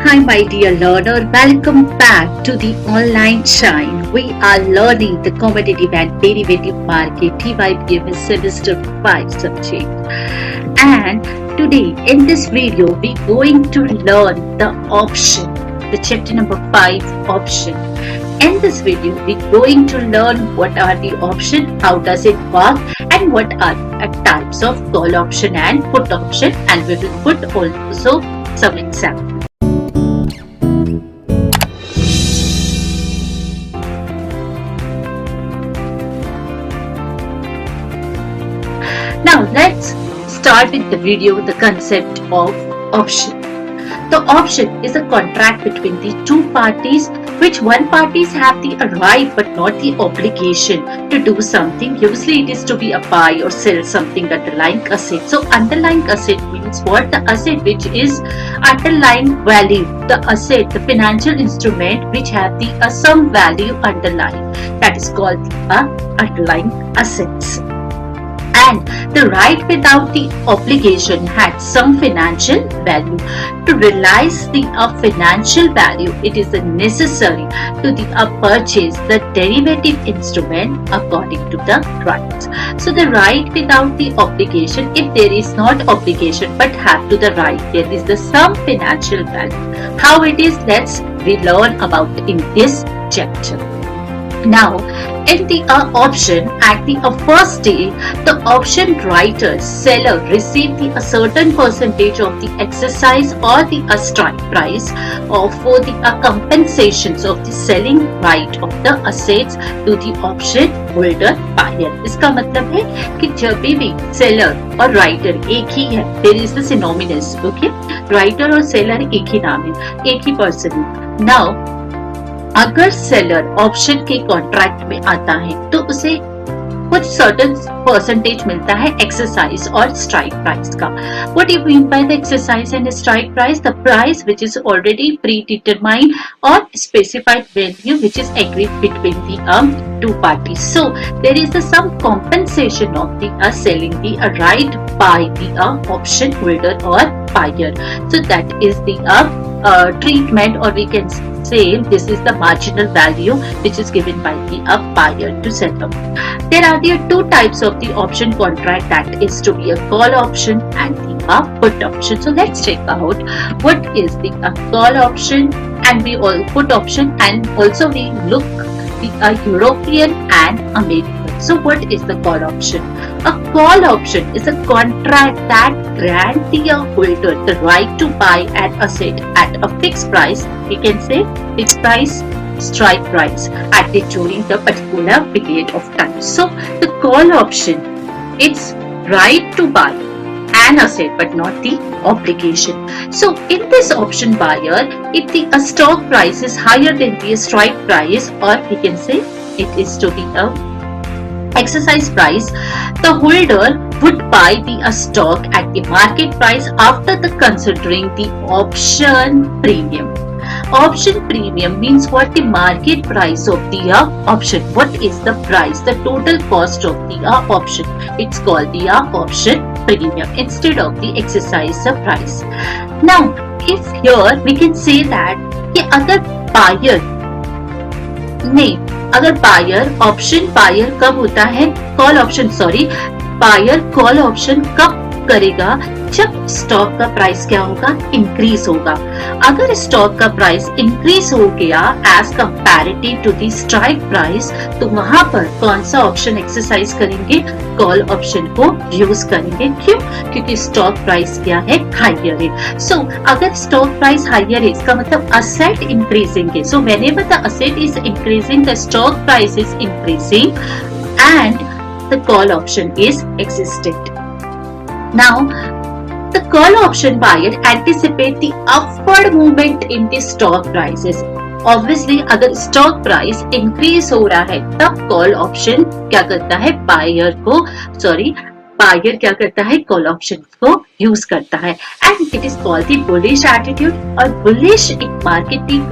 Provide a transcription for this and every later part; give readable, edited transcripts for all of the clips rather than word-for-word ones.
Hi, my dear learner. Welcome back to the online shine. We are learning the commodity and derivative market TYPMS semester 5 subject. And today in this video, we're going to learn the option, the chapter number 5 option. In this video, we're going to learn what are the options, how does it work, and what are the types of call option and put option, and we will put also some examples. Now let's start with the video, the concept of option. The option is a contract between the two parties, which one parties have the right but not the obligation to do something. Usually it is to be a buy or sell something underlying asset. So underlying asset means what? The asset which is underlying value, the asset, the financial instrument which have the some value underlying, that is called the underlying assets. And the right without the obligation had some financial value. To realize the financial value, it is necessary to the purchase the derivative instrument according to the rights. So the right without the obligation, if there is not obligation but have to the right, there is the some financial value. How it is, let's relearn about in this chapter. Now, in the option, at the first day, the option writer, seller receive a certain percentage of the exercise or the strike price or for the compensations of the selling right of the assets to the option holder buyer. इसका मतलब है कि जब भी seller और writer एक ही है, there is the synonymous, okay? Writer और seller एक ही नाम है, एक ही person है. Now, अगर सेलर ऑप्शन के कॉन्ट्रैक्ट में आता है तो उसे कुछ सर्टेन परसेंटेज मिलता है एक्सरसाइज और स्ट्राइक प्राइस का. What you mean by the exercise and strike price? The price which is already predetermined और specified value which is agreed between the two parties. So there is some compensation of the selling the right by the option holder or buyer. So that is the treatment, or we can say this is the marginal value which is given by the buyer to seller. There are the two types of the option contract, that is to be a call option and the put option. So let's check out what is the call option and we all put option, and also we look the European and American. So what is the call option? A call option is a contract that grants the holder the right to buy an asset at a fixed price. We can say fixed price, strike price at the during the particular period of time. So the call option, it's right to buy an asset but not the obligation. So in this option buyer, if the stock price is higher than the strike price, or we can say it is to be a exercise price, the holder would buy the stock at the market price after the considering the option premium. Option premium means what? The market price of the option. What is the price? The total cost of the option. It's called the option premium instead of the exercise price. Now, if here we can say that कि अगर buyer नहीं, अगर buyer option buyer कब होता है? Call option, sorry, buyer call option कब करेगा? जब स्टॉक का प्राइस क्या होगा? इंक्रीज होगा. अगर स्टॉक का प्राइस इंक्रीज हो गया as comparative to the strike price, तो वहां पर कौन सा ऑप्शन एक्सरसाइज करेंगे? कॉल ऑप्शन को यूज करेंगे. क्यों? क्योंकि स्टॉक प्राइस क्या है? हायर है. सो अगर स्टॉक प्राइस हायर है, इसका मतलब असेट इंक्रीजिंग है. So whenever the asset is increasing, the stock price is increasing and the call option is existed. Now, the call option buyer anticipate the upward movement in the stock prices. Obviously, अगर stock price increase हो रहा है, तब call option क्या करता है? buyer क्या करता है? call option को use करता है. And it is called the bullish attitude. और bullish एक मार्केटिंग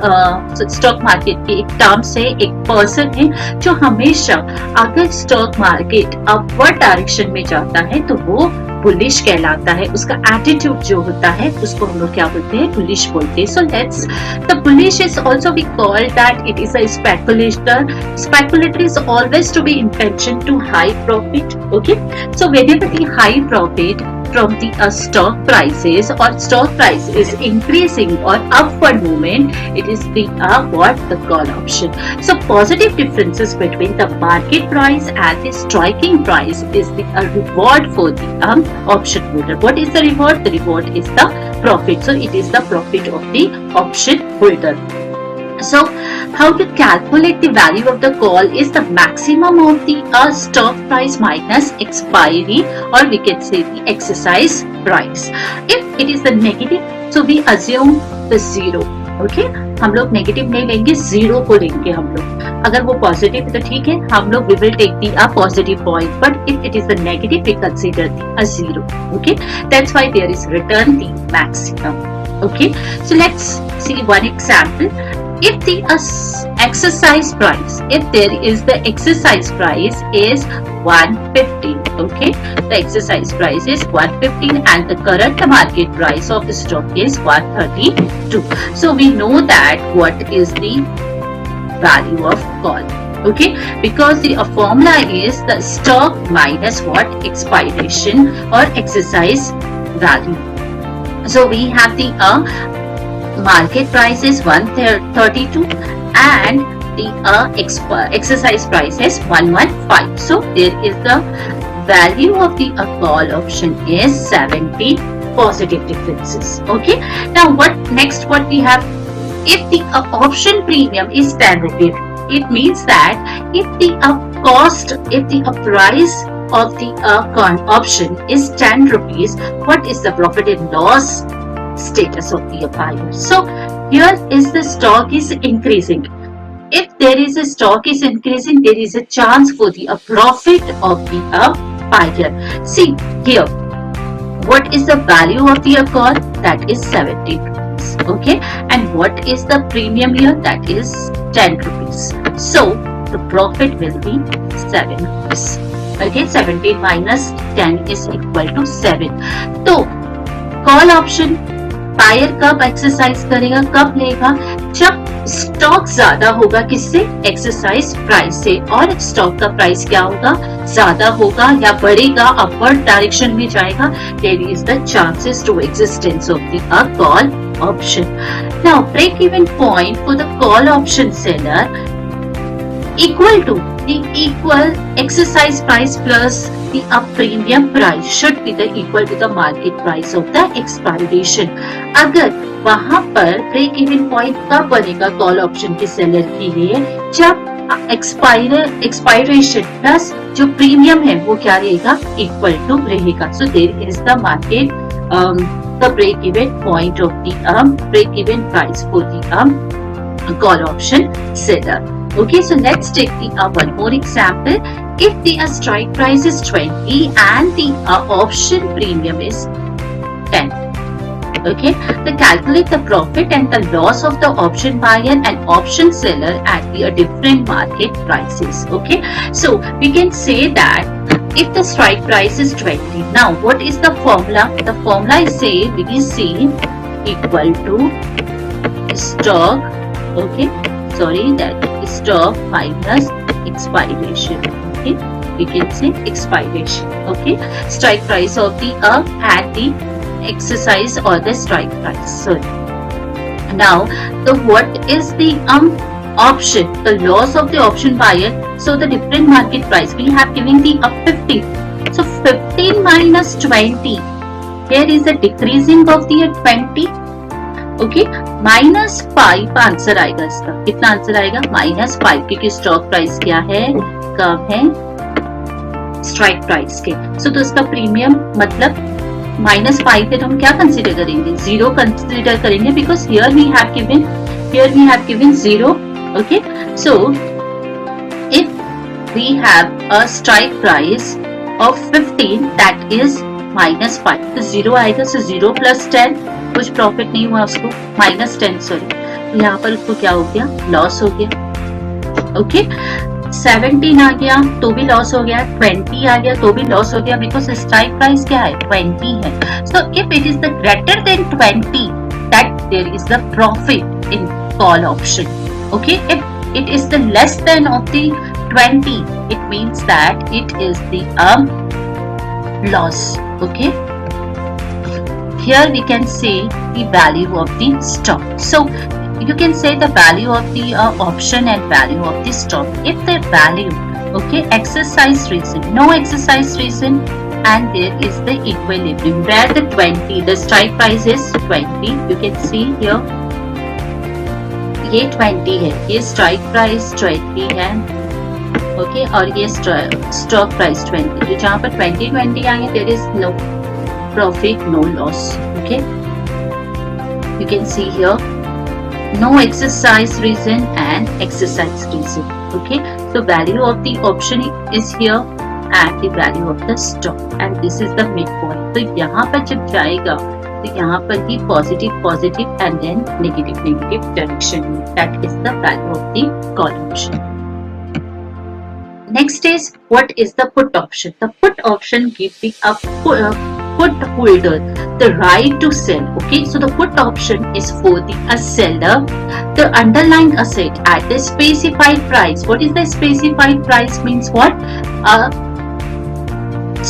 स्टॉक मार्केट की एक टर्म से एक पर्सन है जो हमेशा अगर स्टॉक मार्केट अपवर्ड डायरेक्शन में जाता है तो वो बुलिश कहलाता है, उसका एटीट्यूड जो होता है उसको हम लोग क्या बोलते हैं, बुलिश बोलते हैं. So let's the bullish is also be called that it is a speculator. Speculator is always to be intention to high profit. Okay, so whenever the high profit from the stock prices or stock price is increasing or upward movement, it is the what the call option. So positive differences between the market price and the striking price is the reward for the option holder. What is the reward? The reward is the profit. So it is the profit of the option holder. So how to calculate the value of the call is the maximum of the stock price minus expiry, or we can say the exercise price. If it is the negative, so we assume the zero. Okay, हम लोग negative नहीं लेंगे, zero को लेंगे हम लोग. अगर वो पॉजिटिव है तो ठीक है, हम लोग we will take the positive point, but if it is the negative we consider the zero. Okay, that's why there is return the maximum. Okay, so let's see one example. If the exercise price, if there is the exercise price is 115, okay, the exercise price is 115 and the current market price of the stock is 132. So we know that what is the value of call. Okay, because the formula is the stock minus what, expiration or exercise value. So we have the market price is 132 and the exercise price is 115. So there is the value of the call option is 70 positive differences. Okay, now what we have, if the option premium is 10 rupees, it means that if the if the price of the option is 10 rupees, what is the profit and loss status of the buyer? So here is the stock is increasing. If there is a stock is increasing, there is a chance for the profit of the buyer. See here, what is the value of the call? That is 70 rupees. Okay, and what is the premium here? That is 10 rupees. So the profit will be 7 rupees. Okay, 17 minus 10 is equal to 7. So call option buyer कब exercise करेगा, कब लेगा? जब stock ज्यादा होगा, किससे? Exercise price से. और स्टॉक का प्राइस क्या होगा? ज्यादा होगा या बढ़ेगा, अपवर्ड डायरेक्शन में जाएगा. There is the chances to existence of the call option. Now break even point for the call option seller equal to the equal exercise price plus the premium price should be the equal to the market price of the expiration. अगर वहां पर break even point कब बनेगा call option के seller के लिए? जब expiration plus जो प्रीमियम है वो क्या रहेगा? इक्वल टू रहेगा. So there is the market the break even point of the break even price for the call option seller. Okay, so let's take the one more example. If the strike price is 20 and the option premium is 10. Okay, to calculate the profit and the loss of the option buyer and option seller at the different market prices. Okay, so we can say that if the strike price is 20, now what is the formula? The formula is say we see equal to stock. Okay, sorry, that is stock minus expiration. Okay, we can say expiration. Okay, strike price of the at the exercise or the strike price. Sorry. Now the what is the option, the loss of the option buyer? So the different market price we have given the 15. So 15 minus 20. Here is a decreasing of the 20. Okay, -5 answer आएगा इसका. कितना answer आएगा? -5, क्योंकि stock price क्या है, कम है strike price के. सो तो इसका प्रीमियम मतलब -5 है, तो हम क्या कंसीडर करेंगे? 0 कंसीडर करेंगे, because here we have given 0. Okay, so if we have a strike price of 15 that is -5, तो 0 आएगा. सो 0 + 10, कुछ प्रॉफिट नहीं हुआ उसको, -10 सॉरी, तो यहाँ पर उसको क्या हो गया? लॉस हो गया. ओके, 17 आ गया तो भी लॉस हो गया, 20 आ गया तो भी लॉस हो गया, बिकॉज स्ट्राइक प्राइस क्या है 20 है. So if it is the greater than 20 that there is the profit in call option. Okay, if it is the less than of the 20, it means that it is the loss. Okay, here we can say the value of the stock. So you can say the value of the option and value of the stock. If the value, okay, exercise reason, no exercise reason, and there is the equilibrium where the 20, the strike price is 20. You can see here ये 20 है, ये strike price 20 है. Okay, और ये stock price 20. तो जहाँ पर 20 आएंगे there is no profit, no loss. Okay, you can see here no exercise region and exercise region. Okay, so value of the option is here and the value of the stock and this is the midpoint. तो यहाँ पर जब जाएगा तो यहाँ पर ही positive and then negative direction. That is the value of the call option. Next is what is the put option. The put option give the put holder the right to sell. Okay, so the put option is for the seller the underlying asset at the specified price. What is the specified price means what?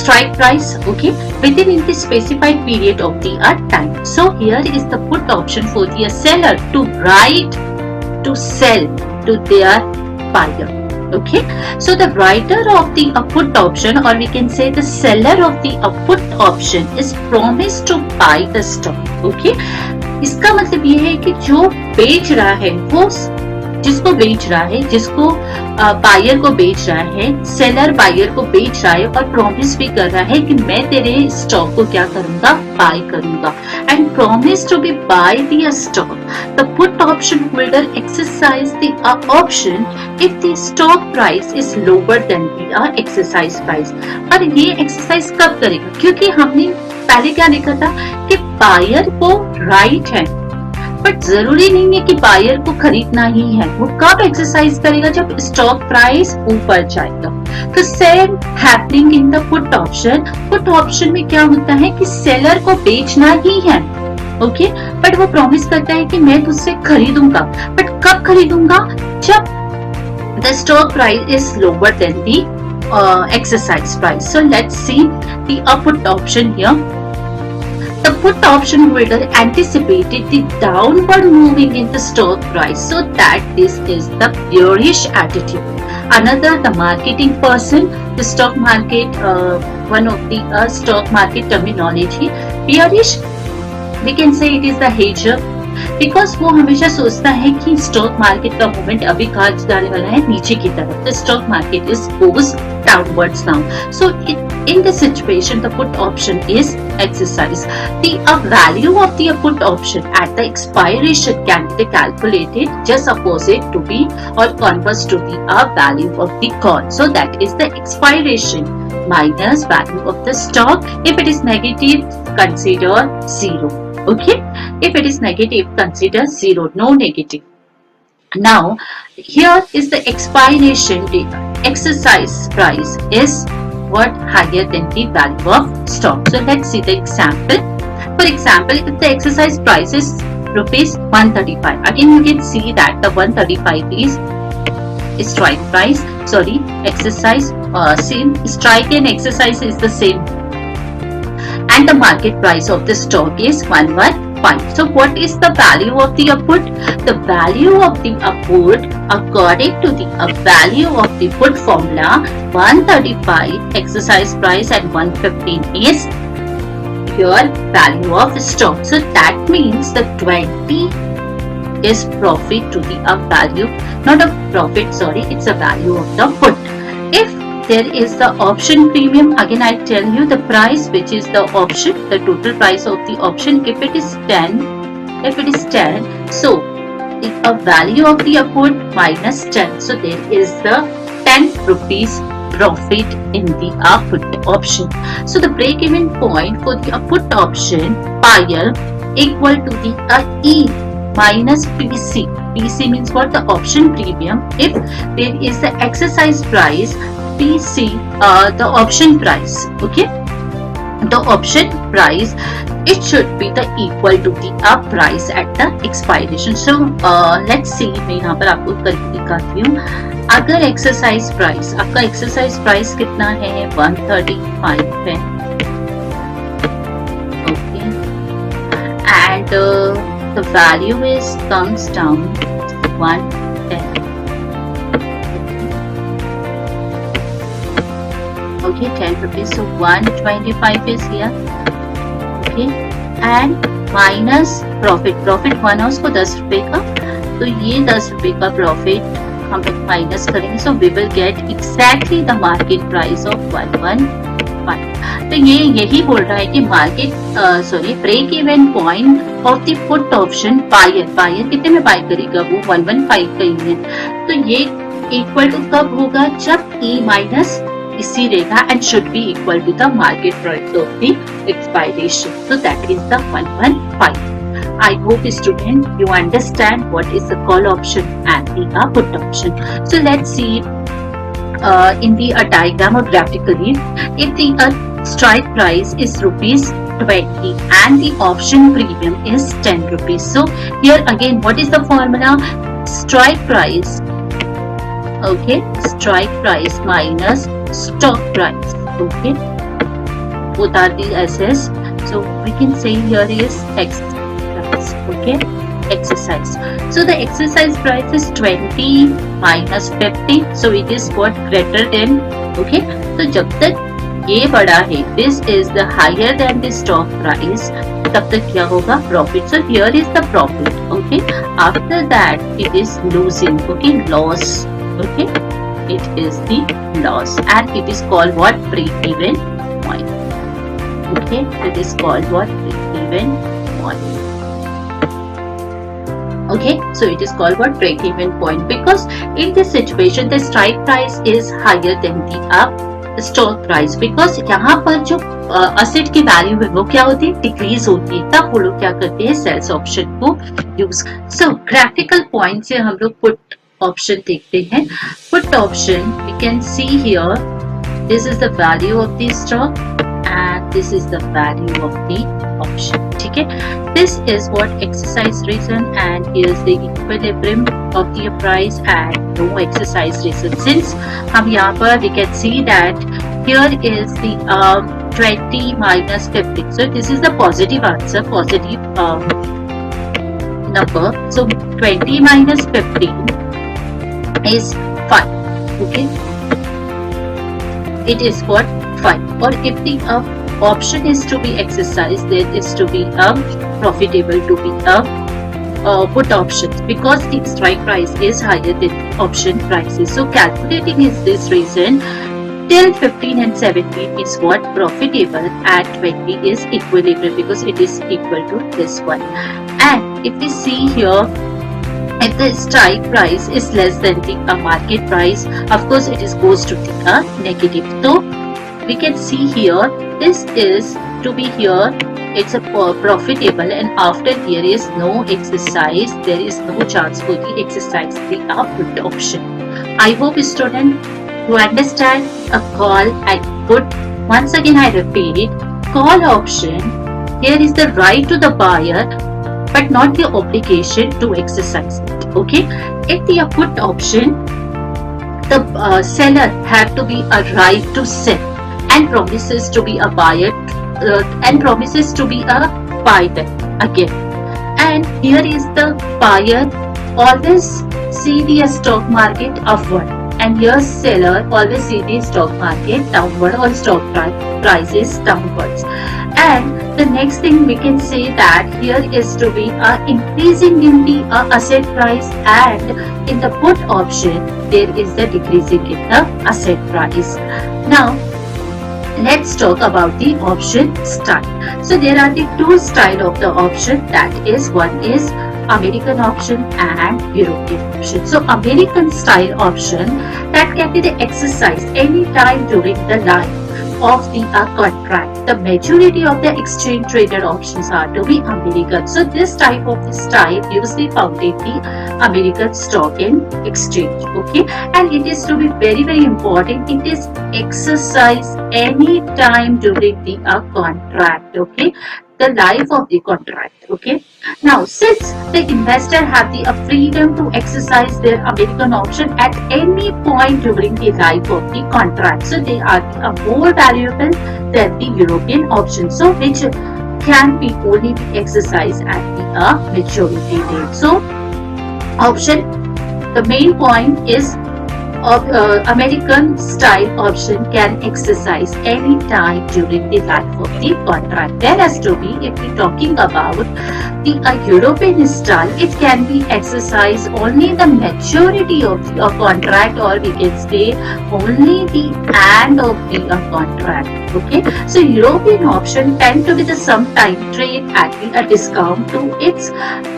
Strike price, okay, within the specified period of the time. So here is the put option for the seller to right to sell to their buyer. Okay, so the writer of the put option, or we can say the seller of the put option, is promised to buy the stock. Okay, इसका मतलब ये है कि जो बेच रहा है वो जिसको बेच रहा है, जिसको बायर को बेच रहा है, सेलर बायर को बेच रहा है और प्रॉमिस भी कर रहा है कि मैं तेरे स्टॉक को क्या करूंगा, बाय करूंगा. And promise to be buy the stock. The put option holder exercise the option if the stock price is lower than the exercise price. और ये एक्सरसाइज कब करेगा? क्योंकि हमने पहले क्या देखा था कि बायर को राइट है, बट जरूरी नहीं है कि बायर को खरीदना ही है. वो कब एक्सरसाइज करेगा? जब स्टॉक प्राइस ऊपर जाएगा. तो same happening in the put option. Put option में क्या होता है कि सेलर को बेचना ही है, ओके, बट वो प्रॉमिस करता है कि मैं तुझसे खरीदूंगा. बट कब खरीदूंगा? जब the stock price is lower than the exercise price. So let's see the put option here. The put option holder anticipated the downward moving in the stock price, so that this is the bearish attitude. Another, the marketing person, the stock market, one of the stock market terminology, bearish, we can say it is the hedger, because वो हमेशा सोचता है कि stock market का movement अभी कहाँ जाने वाला है, नीचे की तरफ. The stock market is goes downwards now. So in this situation, the put option is exercised. The value of the put option at the expiration can be calculated just opposite to be or converse to the value of the call. So that is the expiration minus value of the stock. If it is negative, consider 0. Okay, if it is negative, consider 0, no negative. Now here is the expiration date. Exercise price is what? Higher than the value of stock. So let's see the example. For example, if the exercise price is rupees 135, again you can see that the 135 is strike price, sorry, exercise, same, strike and exercise is the same, and the market price of the stock is 115. So what is the value of the put? The value of the put according to the value of the put formula, 135 exercise price and 115 is your value of stock. So that means the 20 is profit to the value, not a profit, sorry, it's a value of the put. If there is the option premium, again I tell you the price which is the option, the total price of the option, if it is 10, so the value of the put minus 10, so there is the 10 rupees profit in the put option. So the break even point for the put option buyer equal to the E minus PC. PC means what? The option premium. If there is the exercise price, PC, the option price. Okay, the option price, it should be the equal to the price at the expiration. So let's see, मैं यहाँ पर आपको करके दिखाती हूँ. अगर exercise price, आपका exercise price कितना है? 135 है. Okay, and the value is comes down 110. Okay, 10 rupees. So 125 is here. Okay, and minus profit. Profit हुआ ना उसको 10 रुपए का, तो ये 10 रुपए का प्रॉफिट हम लोग माइनस करेंगे. So we will get exactly the market price of 115. तो ये यही बोल रहा है कि market break even point of the put option buyer कितने में बाय करेगा? वो 115 का ही है. तो ये इक्वल टू कब होगा? जब E माइनस इसी रहेगा and should be equal to the market price of the expiration. So that is the 115. I hope student you understand what is the call option and the put option. So let's see in the diagram or graphically, if the strike price is rupees 20 and the option premium is 10 rupees. So here again, what is the formula? Strike price. Okay, strike price minus stock price. Okay, both are the assets. So we can say here is exercise. Okay, exercise. So the exercise price is 20 minus 50. So it is what? Greater than. Okay, so जब तक ये बड़ा है, this is the higher than the stock price, तब तक क्या होगा? Profit. So here is the profit. Okay, after that it is losing. Okay, loss. Okay, it is the loss and it is called what? Break even point. Okay, it is called what? Break even point. Okay, so it is called what? Break even point, because in this situation the strike price is higher than the stock price, because यहाँ पर जो asset की value है वो क्या होती है? Decrease होती है. तब वो लोग क्या करते हैं? सेल्स ऑप्शन को यूज. सो ग्राफिकल पॉइंट से हम लोग पुट ऑप्शन देखते हैं. Put option we can see here, this is the value of the stock and this is the value of the option. ठीक है, this is what exercise reason and here's the equilibrium of the price and no exercise reason. Since हम यहाँ पर we can see that here is the 20 minus 50. So this is the positive answer, positive number. So 20 minus 15 is 5. Okay, it is what? 5. Or if the option is to be exercised, then is to be profitable to be put options, because the strike price is higher than the option prices. So calculating is this reason, till 15 and 17 is what? Profitable, and 20 is equilibrium because it is equal to this one. And if we see here, if the strike price is less than the market price, of course it is goes to the negative. So we can see here, this is to be here, it's a profitable, and after there is no exercise, there is no chance for the exercise the put option. I hope student you understand a call and put. Once again I repeat, call option, here is the right to the buyer but not the obligation to exercise it. Okay, if the put option, the seller have to be a right to sell and promises to be a buyer and promises to be a buyer again. And here is the buyer always see the stock market upward, and here seller always see the stock market downward or stock prices downwards. And the next thing we can say that here is to be increasing in the asset price, and in the put option there is the decreasing in the asset price. Now let's talk about the option style. So there are the two style of the option, that is, one is American option and European option. So American style option, that can be the exercise any time during the life of the contract. The majority of the exchange traded options are to be American. So this type of this type usually found in the American stock and exchange. Okay, and it is to be very very important. It is exercised any time during the contract. Okay, the life of the contract. Okay, now since the investor have the freedom to exercise their American option at any point during the life of the contract, so they are more valuable than the European option, so which can be only be exercised at the maturity date. So option, the main point is of American style option can exercise any time during the life of the contract. There has to be, if we are talking about the European style, it can be exercised only the maturity of the contract, or we can say only the end of the contract. Okay, so European option tend to be the sometime trade at a discount to its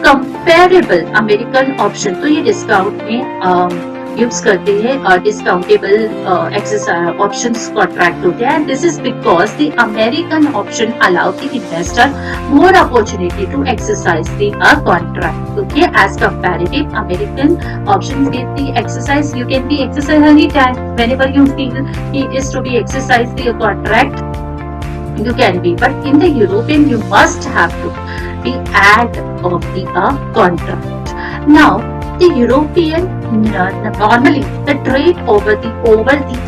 comparable American option. तो ये discount में use करते हैं discountable options contract होते हैं, and this is because the American option allow the investor more opportunity to exercise the contract. Okay, as comparative American option with the exercise you can be exercise any time whenever you feel it is to be exercise the contract you can be, but in the European you must have to be end of the contract. Now the European normally the trade over the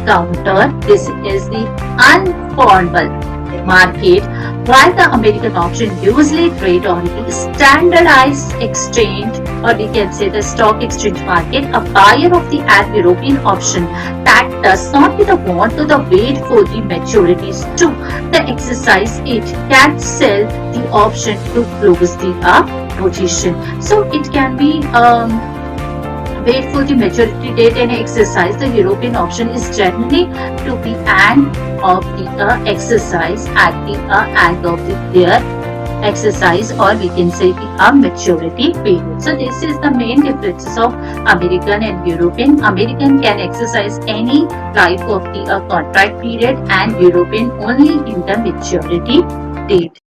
counter, this is the informal market, while the American option usually trade on the standardized exchange, or we can say the stock exchange market. A buyer of the European option that does not want to wait for the maturities to the exercise it can sell the option to close the position. So it can be wait for the maturity date and exercise. The European option is generally to be end of the exercise at the end of their exercise, or we can say the maturity period. So this is the main differences of American and European. American can exercise any type of the contract period, and European only in the maturity date.